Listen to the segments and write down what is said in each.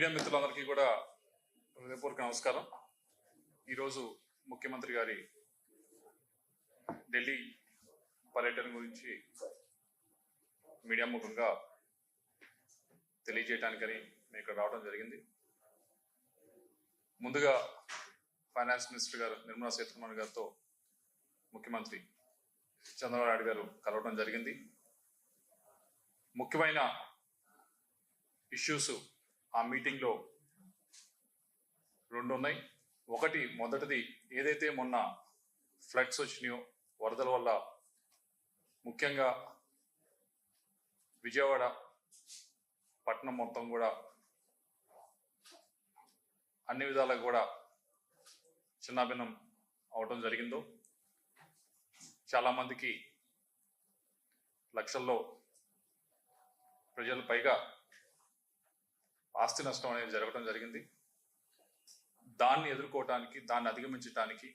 Media మిత్రులందరికీ కూడా హృదయపూర్వక నమస్కారం. ఈరోజు ముఖ్యమంత్రి గారి ఢిల్లీ పర్యటన గురించి మీడియా ముఖంగా తెలియజేయడానికని నేను ఇక్కడ రావడం జరిగింది. ముందుగా ఫైనాన్స్ మినిస్టర్ గారు నిర్మలా సీతారామన్ గారితో ముఖ్యమంత్రి చంద్రబాబు నాయుడు గారు కలవడం జరిగింది. ముఖ్యమైన ఇష్యూస్ ఆ మీటింగ్లో రెండు ఉన్నాయి. మొదటిది ఏదైతే మొన్న ఫ్లడ్స్ వచ్చినాయో, వరదల వల్ల ముఖ్యంగా విజయవాడ పట్టణం మొత్తం కూడా అన్ని విధాలుగా కూడా చిన్నాభిన్నం అవడం జరిగిందో, చాలామందికి లక్షల్లో ప్రజలు పైగా ఆస్తి నష్టం అనేది జరగడం జరిగింది. దాన్ని ఎదుర్కోవటానికి, దాన్ని అధిగమించడానికి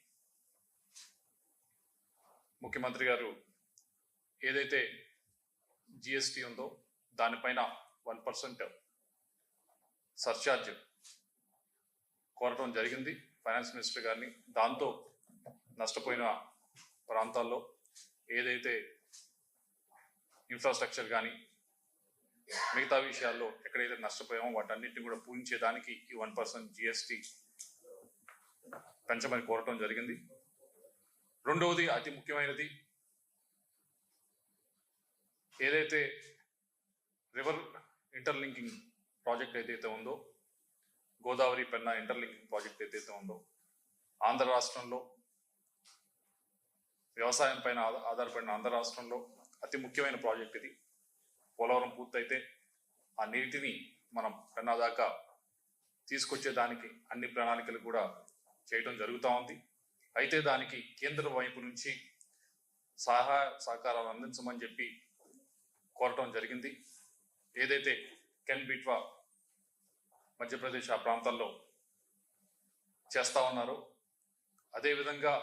ముఖ్యమంత్రి గారు ఏదైతే జిఎస్టీ ఉందో దానిపైన 1% సర్చార్జ్ కోరటం జరిగింది ఫైనాన్స్ మినిస్టర్ గారిని. దాంతో నష్టపోయిన ప్రాంతాల్లో ఏదైతే ఇన్ఫ్రాస్ట్రక్చర్ కానీ మిగతా విషయాల్లో ఎక్కడైతే నష్టపోయామో వాటన్నిటిని కూడా పూరించేదానికి ఈ 1% జిఎస్టీ పెంచమని కోరటం జరిగింది. రెండవది అతి ముఖ్యమైనది, ఏదైతే రివర్ ఇంటర్లింకింగ్ ప్రాజెక్ట్ ఏదైతే ఉందో, గోదావరి పెన్నా ఇంటర్లింకింగ్ ప్రాజెక్ట్ ఏదైతే ఉందో, ఆంధ్ర రాష్ట్రంలో వ్యవసాయం పైన ఆధారపడిన ఆంధ్ర రాష్ట్రంలో అతి ముఖ్యమైన ప్రాజెక్ట్ ఇది. పోలవరం పూర్తయితే ఆ నీటిని మనం పెన్నా దాకా తీసుకొచ్చేదానికి అన్ని ప్రణాళికలు కూడా చేయడం జరుగుతూ ఉంది. అయితే దానికి కేంద్ర వైపు నుంచి సహాయ సహకారాలు అందించమని చెప్పి కోరటం జరిగింది. ఏదైతే కెన్ బిట్వా మధ్యప్రదేశ్ ఆ ప్రాంతాల్లో చేస్తూ ఉన్నారో, అదేవిధంగా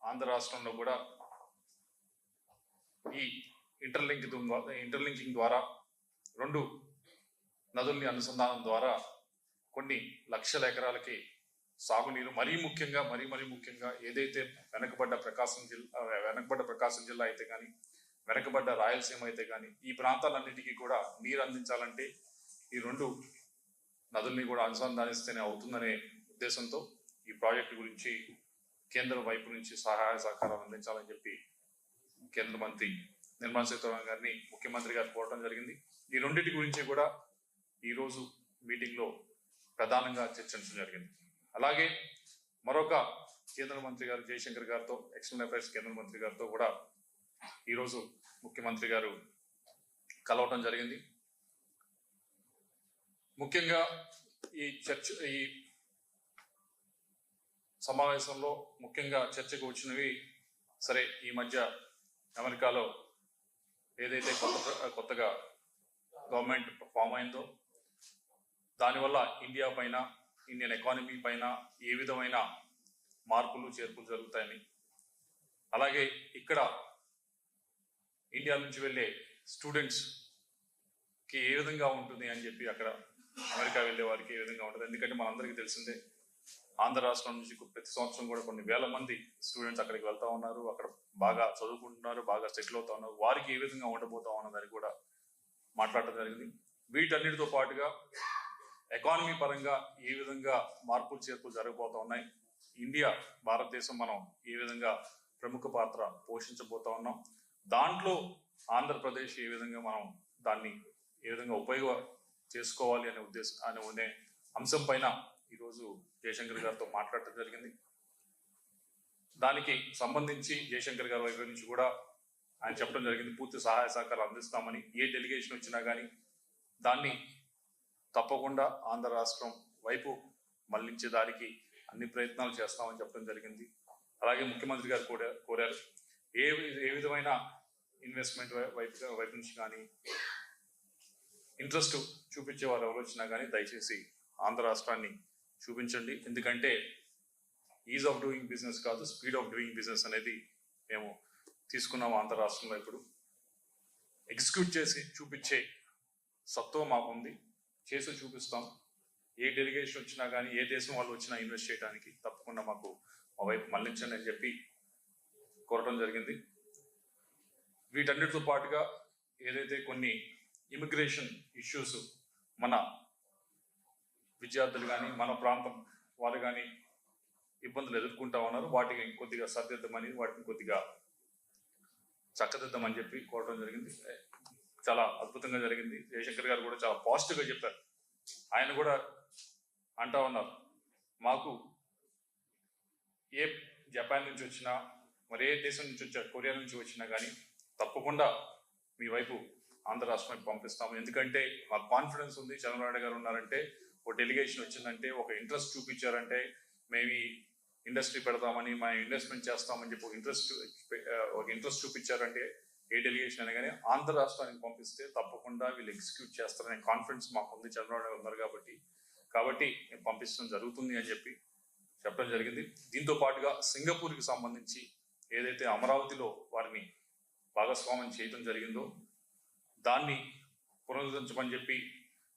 ఆంధ్ర రాష్ట్రంలో కూడా ఈ ఇంటర్లింకింగ్ ద్వారా రెండు నదుల్ని అనుసంధానం ద్వారా కొన్ని లక్షల ఎకరాలకి సాగునీరు, మరీ ముఖ్యంగా ఏదైతే వెనకబడ్డ ప్రకాశం జిల్లా అయితే కానీ, వెనకబడ్డ రాయలసీమ అయితే కానీ, ఈ ప్రాంతాలన్నిటికీ కూడా నీరు అందించాలంటే ఈ రెండు నదుల్ని కూడా అనుసంధానిస్తేనే అవుతుందనే ఉద్దేశంతో ఈ ప్రాజెక్టు గురించి కేంద్ర వైపు నుంచి సహాయ సహకారాలు అందించాలని చెప్పి కేంద్ర మంత్రి నిర్మలా సీతారామన్ గారిని ముఖ్యమంత్రి గారు కోరటం జరిగింది. ఈ రెండింటి గురించి కూడా ఈరోజు మీటింగ్లో ప్రధానంగా చర్చించడం జరిగింది. అలాగే మరొక కేంద్ర మంత్రి గారు జయశంకర్ గారితో, ఎక్స్టర్నల్ అఫైర్స్ కేంద్ర మంత్రి గారితో కూడా ఈరోజు ముఖ్యమంత్రి గారు కలవటం జరిగింది. ముఖ్యంగా ఈ సమావేశంలో ముఖ్యంగా చర్చకు వచ్చినవి, సరే ఈ మధ్య అమెరికాలో ఏదైతే కొత్తగా గవర్నమెంట్ ఫామ్ అయిందో దానివల్ల ఇండియా పైన, ఇండియన్ ఎకానమీ పైన ఏ విధమైన మార్పులు చేర్పులు జరుగుతాయని, అలాగే ఇక్కడ ఇండియా నుంచి వెళ్ళే స్టూడెంట్స్కి ఏ విధంగా ఉంటుంది అని చెప్పి, అక్కడ అమెరికా వెళ్ళే వారికి ఏ విధంగా ఉంటుంది. ఎందుకంటే మనందరికీ తెలిసిందే, ఆంధ్ర రాష్ట్రం నుంచి ప్రతి సంవత్సరం కూడా కొన్ని వేల మంది స్టూడెంట్స్ అక్కడికి వెళ్తా ఉన్నారు, అక్కడ బాగా చదువుకుంటున్నారు, బాగా సెటిల్ అవుతా ఉన్నారు. వారికి ఏ విధంగా ఉండబోతా ఉన్నదని కూడా మాట్లాడటం జరిగింది. వీటన్నిటితో పాటుగా ఎకానమీ పరంగా ఏ విధంగా మార్పులు చేర్పులు జరగబోతా ఉన్నాయి, భారతదేశం మనం ఏ విధంగా ప్రముఖ పాత్ర పోషించబోతా ఉన్నాం, దాంట్లో ఆంధ్రప్రదేశ్ ఏ విధంగా మనం దాన్ని ఏ విధంగా ఉపయోగ చేసుకోవాలి అనే అంశం పైన ఈరోజు జయశంకర్ గారితో మాట్లాడటం జరిగింది. దానికి సంబంధించి జయశంకర్ గారి వైపు నుంచి కూడా ఆయన చెప్పడం జరిగింది, పూర్తి సహాయ సహకారాలు అందిస్తామని. ఏ డెలిగేషన్ వచ్చినా కానీ దాన్ని తప్పకుండా ఆంధ్ర రాష్ట్రం వైపు మళ్లించేదానికి అన్ని ప్రయత్నాలు చేస్తామని చెప్పడం జరిగింది. అలాగే ముఖ్యమంత్రి గారు కూడా కోరారు, ఏ విధమైన ఇన్వెస్ట్మెంట్ వైపు నుంచి కానీ ఇంట్రెస్ట్ చూపించే వారు ఎవరు వచ్చినా కానీ దయచేసి ఆంధ్ర రాష్ట్రాన్ని చూపించండి. ఎందుకంటే ఈజ్ ఆఫ్ డూయింగ్ బిజినెస్ కాదు, స్పీడ్ ఆఫ్ డూయింగ్ బిజినెస్ అనేది మేము తీసుకున్నాం ఆంధ్ర రాష్ట్రంలో. ఇప్పుడు ఎగ్జిక్యూట్ చేసి చూపించే సత్వం మాకుంది, చేసి చూపిస్తాం. ఏ డెలిగేషన్ వచ్చినా కానీ ఏ దేశం వాళ్ళు వచ్చినా ఇన్వెస్ట్ చేయడానికి తప్పకుండా మాకు మా వైపు మళ్లించండి అని చెప్పి కోరడం జరిగింది. వీటన్నిటితో పాటుగా ఏదైతే కొన్ని ఇమిగ్రేషన్ ఇష్యూస్ మన విద్యార్థులు కానీ మన ప్రాంతం వారు కానీ ఇబ్బందులు ఎదుర్కొంటా ఉన్నారు, వాటిని కొద్దిగా సరిదిద్దమని వాటిని కొద్దిగా చక్కదిద్దామని చెప్పి కోరడం జరిగింది. చాలా అద్భుతంగా జరిగింది. జయశంకర్ గారు కూడా చాలా పాజిటివ్గా చెప్పారు. ఆయన కూడా అంటా ఉన్నారు, మాకు ఏ జపాన్ నుంచి వచ్చినా మరి ఏ దేశం నుంచి వచ్చా కొరియా నుంచి వచ్చినా కానీ తప్పకుండా మీ వైపు ఆంధ్ర రాష్ట్రానికి పంపిస్తాము. ఎందుకంటే మాకు కాన్ఫిడెన్స్ ఉంది. చంద్రబాబు నాయుడు గారు ఉన్నారంటే, ఒక డెలిగేషన్ వచ్చిందంటే, ఒక ఇంట్రెస్ట్ చూపించారంటే మేము ఈ ఇండస్ట్రీ పెడతామని, మా ఇన్వెస్ట్మెంట్ చేస్తామని చెప్పి ఒక ఇంట్రెస్ట్ చూపించారంటే ఏ డెలిగేషన్ అయినా కానీ ఆంధ్ర రాష్ట్రానికి పంపిస్తే తప్పకుండా వీళ్ళు ఎగ్జిక్యూట్ చేస్తారనే కాన్ఫిడెన్స్ మాకు ఉంది. చంద్రబాబు నాయుడు ఉన్నారు కాబట్టి పంపించడం జరుగుతుంది అని చెప్పి చెప్పడం జరిగింది. దీంతో పాటుగా సింగపూర్కి సంబంధించి ఏదైతే అమరావతిలో వారిని భాగస్వామ్యం చేయడం జరిగిందో దాన్ని పునరుద్ధరించమని చెప్పి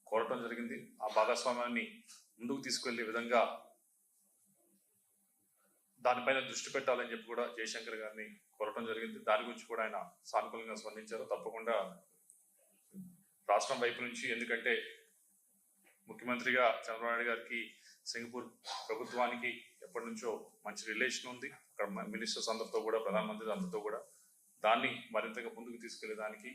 కోరటం జరిగింది. ఆ భాగస్వామ్యాన్ని ముందుకు తీసుకెళ్లే విధంగా దానిపైన దృష్టి పెట్టాలని చెప్పి కూడా జయశంకర్ గారిని కోరటం జరిగింది. దాని గురించి కూడా ఆయన సానుకూలంగా స్పందించారు. తప్పకుండా రాష్ట్రం వైపు నుంచి, ఎందుకంటే ముఖ్యమంత్రిగా చంద్రబాబు నాయుడు గారికి సింగపూర్ ప్రభుత్వానికి ఎప్పటి నుంచో మంచి రిలేషన్ ఉంది. అక్కడ మినిస్టర్స్ అందరితో కూడా, ప్రధానమంత్రి అందరితో కూడా దాన్ని మరింతగా ముందుకు తీసుకెళ్లేదానికి,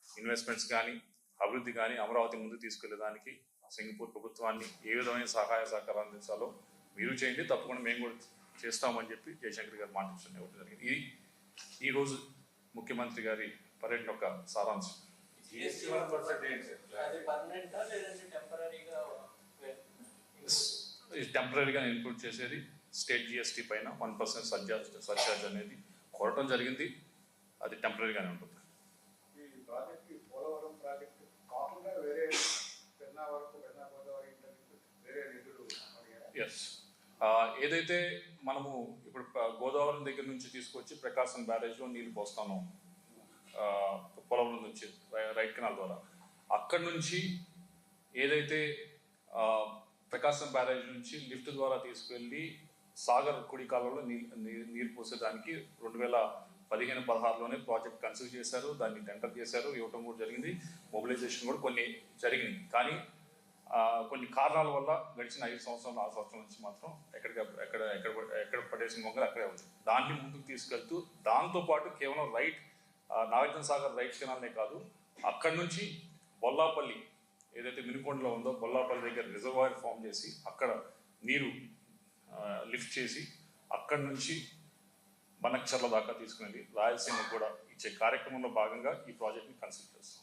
ఇన్వెస్ట్మెంట్స్ కానీ అభివృద్ధి కానీ అమరావతి ముందుకు తీసుకెళ్లేదానికి సింగపూర్ ప్రభుత్వాన్ని ఏ విధమైన సహాయ సహకారాలు అందించాలో మీరు చేయండి, తప్పకుండా మేము కూడా చేస్తామని చెప్పి జయశంకర్ గారు మాట్లాడడం ఇవ్వడం జరిగింది. ఈ రోజు ముఖ్యమంత్రి గారి పర్యటన యొక్క సారాంశం. టెంపరీగా ఇన్క్లూడ్ చేసేది స్టేట్ జిఎస్టీ పైన 1% సర్చార్జ్ అనేది కోరటం జరిగింది. అది టెంపరీగానే ఉంటుంది. ఎస్, ఏదైతే మనము ఇప్పుడు గోదావరి దగ్గర నుంచి తీసుకొచ్చి ప్రకాశం బ్యారేజ్లో నీళ్లు పోస్తాము పోలవరం నుంచి రైట్ కెనాల్ ద్వారా, అక్కడి నుంచి ఏదైతే ప్రకాశం బ్యారేజ్ నుంచి లిఫ్ట్ ద్వారా తీసుకెళ్ళి సాగర్ కుడి కాలంలో నీరు పోసేదానికి 2015-16లోనే ప్రాజెక్ట్ కన్సిడర్ చేశారు. దాన్ని టెండర్ చేశారు, ఇవ్వటం కూడా జరిగింది. మొబిలైజేషన్ కూడా కొన్ని జరిగినాయి. కానీ కొన్ని కారణాల వల్ల గడిచిన 5 సంవత్సరాలు 6 సంవత్సరాల నుంచి మాత్రం ఎక్కడ పడేసిన మొంగలు అక్కడే ఉంది. దాన్ని ముందుకు తీసుకెళ్తూ దాంతోపాటు కేవలం నాగార్జున సాగర్ రైట్ కెనాల్నే కాదు, అక్కడి నుంచి బొల్లాపల్లి ఏదైతే మినుకొండలో ఉందో బొల్లాపల్లి దగ్గర రిజర్వాయర్ ఫామ్ చేసి అక్కడ నీరు లిఫ్ట్ చేసి అక్కడి నుంచి బనకచర్ల దాకా తీసుకుని రాయలసీమకు కూడా ఇచ్చే కార్యక్రమంలో భాగంగా ఈ ప్రాజెక్ట్ని కన్సిడర్ చేస్తాం.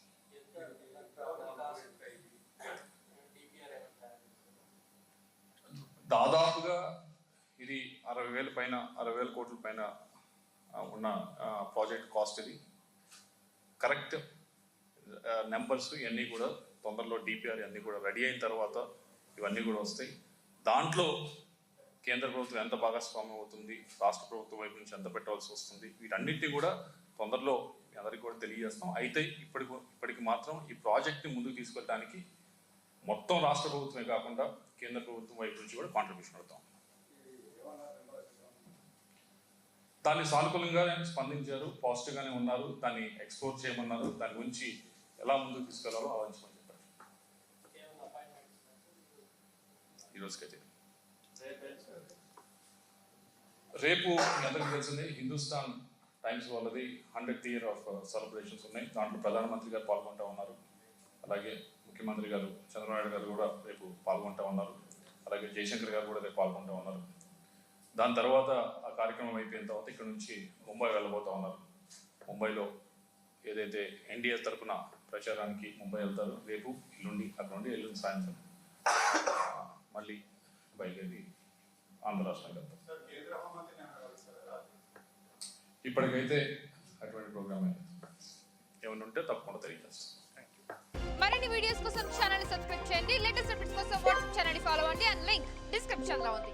దాదాపుగా ఇది 60,000 కోట్ల పైన ఉన్న ప్రాజెక్ట్ కాస్ట్. ఇది కరెక్ట్ నెంబర్స్ ఇవన్నీ కూడా తొందరలో డిపిఆర్ అన్నీ కూడా రెడీ అయిన తర్వాత ఇవన్నీ కూడా వస్తాయి. దాంట్లో కేంద్ర ప్రభుత్వం ఎంత భాగస్వామ్యం అవుతుంది, రాష్ట్ర ప్రభుత్వం వైపు నుంచి ఎంత పెట్టవలసి వస్తుంది, వీటన్నిటిని కూడా తొందరలో అందరికీ కూడా తెలియజేస్తాం. అయితే ఇప్పటికి మాత్రం ఈ ప్రాజెక్ట్ని ముందుకు తీసుకెళ్ళడానికి మొత్తం రాష్ట్ర ప్రభుత్వమే కాకుండా కేంద్ర ప్రభుత్వం వైపు నుంచి కూడా కాంట్రిబ్యూషన్ అవుతాం. దాన్ని సానుకూలంగా స్పందించారు, పాజిటివ్గానే ఉన్నారు. దాన్ని ఎక్స్ప్లోర్ చేయమన్నారు. దాని గురించి ఎలా ముందుకు తీసుకెళ్లాలో ఆలోచించమని చెప్పారు. ఈరోజుకైతే రేపు మీ అందరికీ తెలిసింది హిందుస్థాన్ టైమ్స్ వాళ్ళది 100th year ఆఫ్ సెలబ్రేషన్స్ ఉన్నాయి. దాంట్లో ప్రధానమంత్రి గారు పాల్గొంటూ ఉన్నారు. అలాగే ముఖ్యమంత్రి గారు చంద్రబాబు నాయుడు గారు కూడా రేపు పాల్గొంటూ ఉన్నారు. అలాగే జయశంకర్ గారు కూడా రేపు పాల్గొంటూ ఉన్నారు. దాని తర్వాత ఆ కార్యక్రమం అయిపోయిన తర్వాత ఇక్కడ నుంచి ముంబై వెళ్ళబోతూ ఉన్నారు. ముంబైలో ఏదైతే ఎన్డీఏ తరఫున ప్రచారానికి ముంబై వెళ్తారు. రేపు అక్కడ నుండి ఎల్లుండి సాయంత్రం మళ్ళీ బయలుదేరి ఆంధ్ర రాష్ట్రానికి వెళ్తారు. ఇప్పటికైతే అటువంటి ప్రోగ్రామ్ ఏమైనా ఉంటే తప్పకుండా తెలియజేస్తాం. మరిన్ని వీడియోస్ కోసం ఛానల్ సబ్స్క్రైబ్ చేయండి. లేటెస్ట్ అప్డేట్స్ కోసం వాట్సాప్ ఛానల్ ఫాలో అవ్వండి. అండ్ లింక్ డిస్క్రిప్షన్ లో ఉంది.